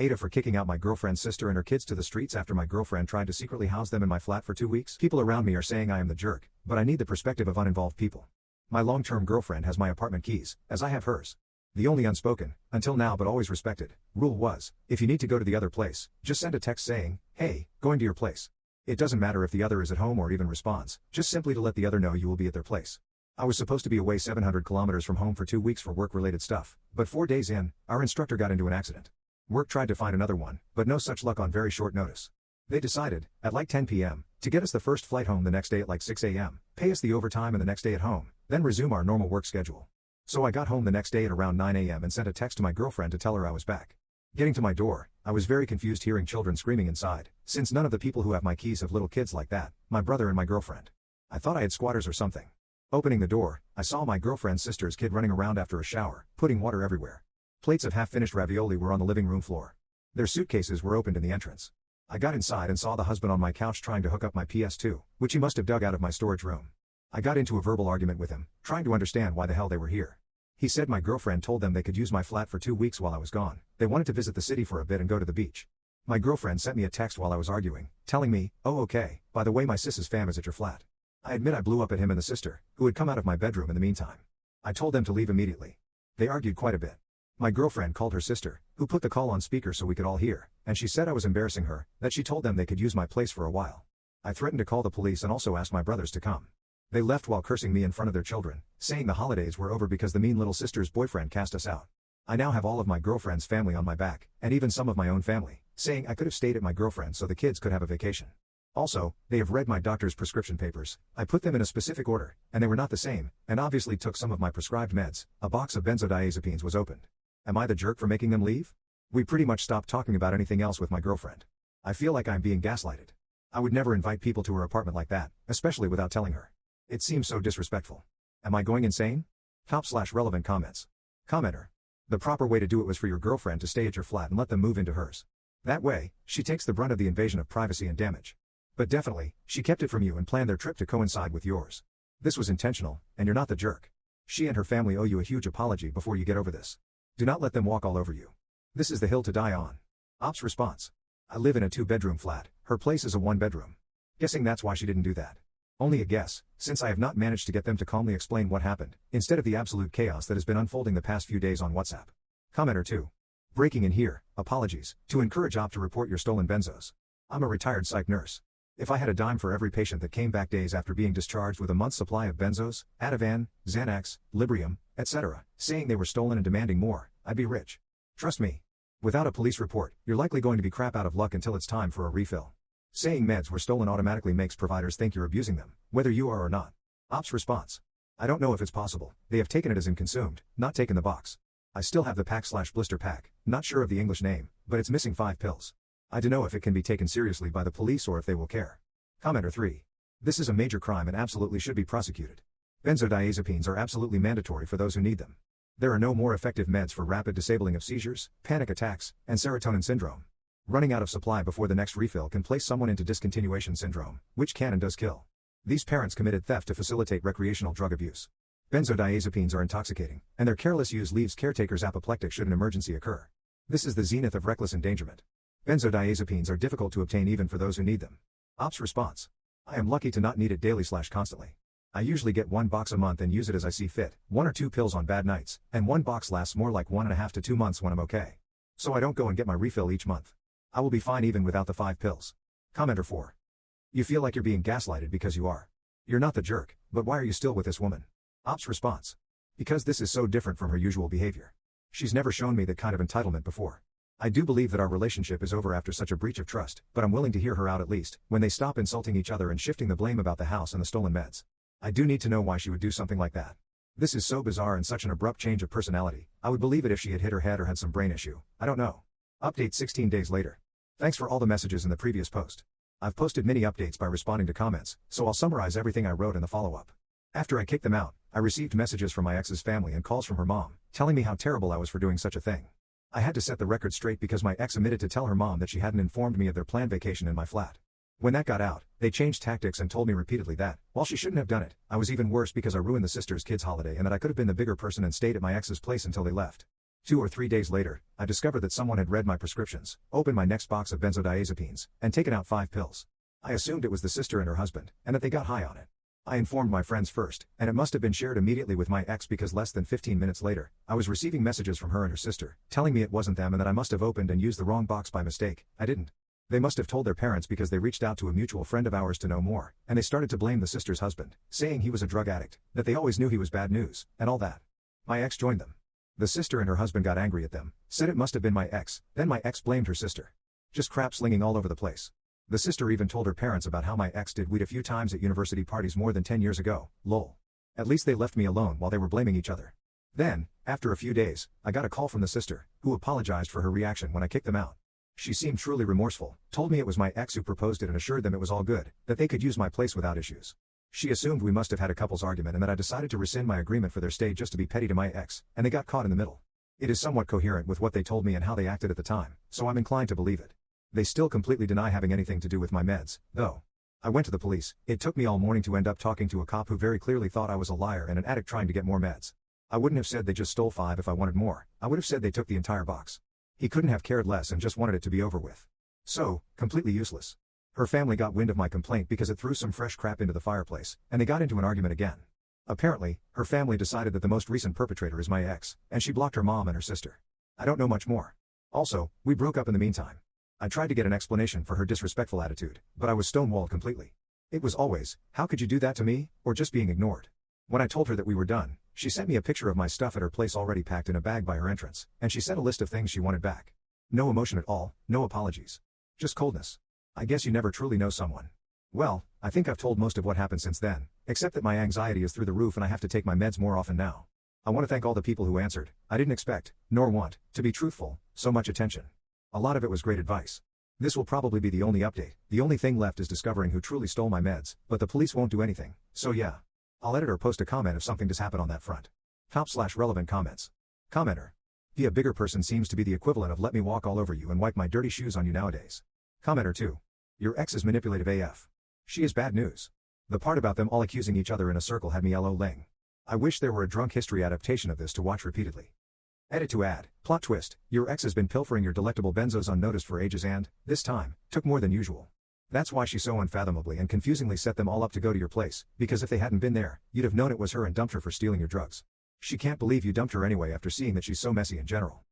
Ada for kicking out my girlfriend's sister and her kids to the streets after my girlfriend tried to secretly house them in my flat for 2 weeks. People around me are saying I am the jerk, but I need the perspective of uninvolved people. My long-term girlfriend has my apartment keys, as I have hers. The only unspoken, until now but always respected, rule was, if you need to go to the other place, just send a text saying, hey, going to your place. It doesn't matter if the other is at home or even responds, just simply to let the other know you will be at their place. I was supposed to be away 700 kilometers from home for 2 weeks for work-related stuff, but 4 days in, our instructor got into an accident. Work tried to find another one, but no such luck on very short notice. They decided, at like 10 p.m., to get us the first flight home the next day at like 6 a.m., pay us the overtime and the next day at home, then resume our normal work schedule. So I got home the next day at around 9 a.m. and sent a text to my girlfriend to tell her I was back. Getting to my door, I was very confused hearing children screaming inside, since none of the people who have my keys have little kids like that, my brother and my girlfriend. I thought I had squatters or something. Opening the door, I saw my girlfriend's sister's kid running around after a shower, putting water everywhere. Plates of half-finished ravioli were on the living room floor. Their suitcases were opened in the entrance. I got inside and saw the husband on my couch trying to hook up my PS2, which he must have dug out of my storage room. I got into a verbal argument with him, trying to understand why the hell they were here. He said my girlfriend told them they could use my flat for 2 weeks while I was gone. They wanted to visit the city for a bit and go to the beach. My girlfriend sent me a text while I was arguing, telling me, oh okay, by the way my sis's fam is at your flat. I admit I blew up at him and the sister, who had come out of my bedroom in the meantime. I told them to leave immediately. They argued quite a bit. My girlfriend called her sister, who put the call on speaker so we could all hear, and she said I was embarrassing her, that she told them they could use my place for a while. I threatened to call the police and also asked my brothers to come. They left while cursing me in front of their children, saying the holidays were over because the mean little sister's boyfriend cast us out. I now have all of my girlfriend's family on my back, and even some of my own family, saying I could have stayed at my girlfriend's so the kids could have a vacation. Also, they have read my doctor's prescription papers. I put them in a specific order, and they were not the same, and obviously took some of my prescribed meds. A box of benzodiazepines was opened. Am I the jerk for making them leave? We pretty much stopped talking about anything else with my girlfriend. I feel like I'm being gaslighted. I would never invite people to her apartment like that, especially without telling her. It seems so disrespectful. Am I going insane? Top/relevant comments. Commenter. The proper way to do it was for your girlfriend to stay at your flat and let them move into hers. That way, she takes the brunt of the invasion of privacy and damage. But definitely, she kept it from you and planned their trip to coincide with yours. This was intentional, and you're not the jerk. She and her family owe you a huge apology before you get over this. Do not let them walk all over you. This is the hill to die on. Ops response. I live in a 2-bedroom flat, her place is a 1-bedroom. Guessing that's why she didn't do that. Only a guess, since I have not managed to get them to calmly explain what happened, instead of the absolute chaos that has been unfolding the past few days on WhatsApp. Commenter 2. Breaking in here, apologies, to encourage OP to report your stolen benzos. I'm a retired psych nurse. If I had a dime for every patient that came back days after being discharged with a month's supply of benzos, Ativan, Xanax, Librium, etc., saying they were stolen and demanding more, I'd be rich. Trust me. Without a police report, you're likely going to be crap out of luck until it's time for a refill. Saying meds were stolen automatically makes providers think you're abusing them, whether you are or not. Ops response. I don't know if it's possible. They have taken it as in consumed, not taken the box. I still have the pack/blister pack, not sure of the English name, but it's missing 5 pills. I don't know if it can be taken seriously by the police or if they will care. Commenter 3. This is a major crime and absolutely should be prosecuted. Benzodiazepines are absolutely mandatory for those who need them. There are no more effective meds for rapid disabling of seizures, panic attacks, and serotonin syndrome. Running out of supply before the next refill can place someone into discontinuation syndrome, which can and does kill. These parents committed theft to facilitate recreational drug abuse. Benzodiazepines are intoxicating, and their careless use leaves caretakers apoplectic should an emergency occur. This is the zenith of reckless endangerment. Benzodiazepines are difficult to obtain even for those who need them. Ops response. I am lucky to not need it daily/constantly. I usually get 1 box a month and use it as I see fit, 1 or 2 pills on bad nights, and 1 box lasts more like 1.5 to 2 months when I'm okay. So I don't go and get my refill each month. I will be fine even without the 5 pills. Commenter 4. You feel like you're being gaslighted because you are. You're not the jerk, but why are you still with this woman? Ops response. Because this is so different from her usual behavior. She's never shown me that kind of entitlement before. I do believe that our relationship is over after such a breach of trust, but I'm willing to hear her out at least, when they stop insulting each other and shifting the blame about the house and the stolen meds. I do need to know why she would do something like that. This is so bizarre and such an abrupt change of personality. I would believe it if she had hit her head or had some brain issue. I don't know. Update 16 days later. Thanks for all the messages in the previous post. I've posted many updates by responding to comments, so I'll summarize everything I wrote in the follow-up. After I kicked them out, I received messages from my ex's family and calls from her mom, telling me how terrible I was for doing such a thing. I had to set the record straight because my ex omitted to tell her mom that she hadn't informed me of their planned vacation in my flat. When that got out, they changed tactics and told me repeatedly that, while she shouldn't have done it, I was even worse because I ruined the sister's kids' holiday and that I could have been the bigger person and stayed at my ex's place until they left. 2 or 3 days later, I discovered that someone had read my prescriptions, opened my next box of benzodiazepines, and taken out 5 pills. I assumed it was the sister and her husband, and that they got high on it. I informed my friends first, and it must have been shared immediately with my ex because less than 15 minutes later, I was receiving messages from her and her sister, telling me it wasn't them and that I must have opened and used the wrong box by mistake. I didn't. They must have told their parents because they reached out to a mutual friend of ours to know more, and they started to blame the sister's husband, saying he was a drug addict, that they always knew he was bad news, and all that. My ex joined them. The sister and her husband got angry at them, said it must have been my ex, then my ex blamed her sister. Just crap slinging all over the place. The sister even told her parents about how my ex did weed a few times at university parties more than 10 years ago, lol. At least they left me alone while they were blaming each other. Then, after a few days, I got a call from the sister, who apologized for her reaction when I kicked them out. She seemed truly remorseful, told me it was my ex who proposed it and assured them it was all good, that they could use my place without issues. She assumed we must have had a couple's argument and that I decided to rescind my agreement for their stay just to be petty to my ex, and they got caught in the middle. It is somewhat coherent with what they told me and how they acted at the time, so I'm inclined to believe it. They still completely deny having anything to do with my meds, though. I went to the police. It took me all morning to end up talking to a cop who very clearly thought I was a liar and an addict trying to get more meds. I wouldn't have said they just stole 5 if I wanted more. I would have said they took the entire box. He couldn't have cared less and just wanted it to be over with. So, completely useless. Her family got wind of my complaint because it threw some fresh crap into the fireplace, and they got into an argument again. Apparently, her family decided that the most recent perpetrator is my ex, and she blocked her mom and her sister. I don't know much more. Also, we broke up in the meantime. I tried to get an explanation for her disrespectful attitude, but I was stonewalled completely. It was always, how could you do that to me, or just being ignored. When I told her that we were done, she sent me a picture of my stuff at her place already packed in a bag by her entrance, and she sent a list of things she wanted back. No emotion at all, no apologies. Just coldness. I guess you never truly know someone. Well, I think I've told most of what happened since then, except that my anxiety is through the roof and I have to take my meds more often now. I want to thank all the people who answered. I didn't expect, nor want, to be truthful, so much attention. A lot of it was great advice. This will probably be the only update. The only thing left is discovering who truly stole my meds, but the police won't do anything, so yeah. I'll edit or post a comment if something does happen on that front. Top/relevant comments. Commenter. A bigger person seems to be the equivalent of let me walk all over you and wipe my dirty shoes on you nowadays. Commenter 2. Your ex is manipulative AF. She is bad news. The part about them all accusing each other in a circle had me LOLing. I wish there were a drunk history adaptation of this to watch repeatedly. Edit to add. Plot twist. Your ex has been pilfering your delectable benzos unnoticed for ages and, this time, took more than usual. That's why she so unfathomably and confusingly set them all up to go to your place, because if they hadn't been there, you'd have known it was her and dumped her for stealing your drugs. She can't believe you dumped her anyway after seeing that she's so messy in general.